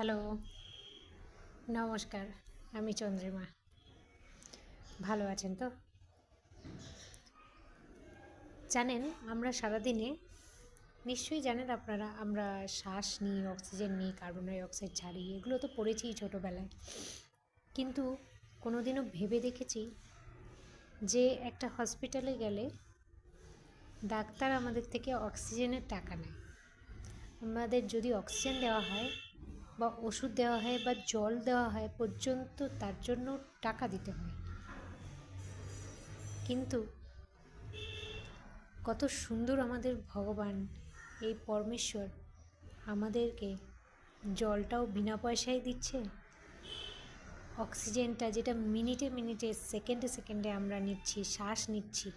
Hello, নমস্কার। আমি চন্দ্রিমা। ভালো আছেন তো? জানেন, আমরা সারাদিনে নিশ্চয়ই জানেন আপনারা, আমরা শ্বাস নিই, অক্সিজেন নিই, কার্বন ডাই অক্সাইড ছাড়ি। এগুলো তো পড়েছিই ছোটোবেলায়। কিন্তু কোনোদিনও ভেবে দেখেছি যে একটা হসপিটালে গেলে ডাক্তার আমাদের থেকে অক্সিজেনের টাকা নেয়। আমাদের যদি অক্সিজেন দেওয়া হয় বা ওষুধ দেওয়া হয় বা জল দেওয়া হয় পর্যন্ত তার জন্য টাকা দিতে হয়। কিন্তু কত সুন্দর আমাদের ভগবান, এই পরমেশ্বর আমাদেরকে জলটাও বিনা পয়সায় দিচ্ছে, অক্সিজেনটা যেটা মিনিটে মিনিটে সেকেন্ডে সেকেন্ডে আমরা নিচ্ছি, শ্বাস নিচ্ছি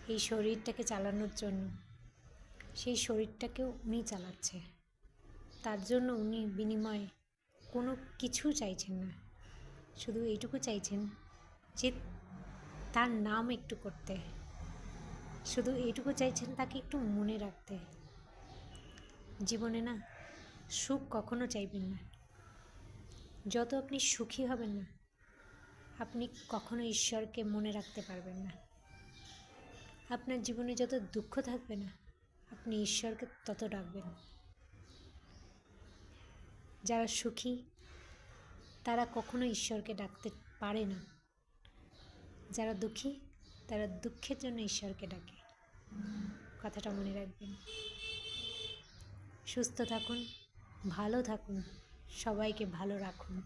এই শরীরটাকে চালানোর জন্য, সেই শরীরটাকেও উনি চালাচ্ছে। তার জন্য উনি বিনিময়ে কোনো কিছু চাইছেন না, শুধু এইটুকু চাইছেন যে তার নাম একটু করতে, শুধু এইটুকু চাইছেন তাকে একটু মনে রাখতে। জীবনে না সুখ কখনো চাইবেন না। যত আপনি সুখী হবেন না, আপনি কখনো ঈশ্বরকে মনে রাখতে পারবেন না। আপনার জীবনে যত দুঃখ থাকবে না, আপনি ঈশ্বরকে তত ডাকবেন। যারা সুখী তারা কখনো ঈশ্বরকে ডাকতে পারে না। যারা দুঃখী তারা দুঃখের জন্য ঈশ্বরকে ডাকে। কথাটা মনে রাখবেন। সুস্থ থাকুন, ভালো থাকুন, সবাইকে ভালো রাখুন।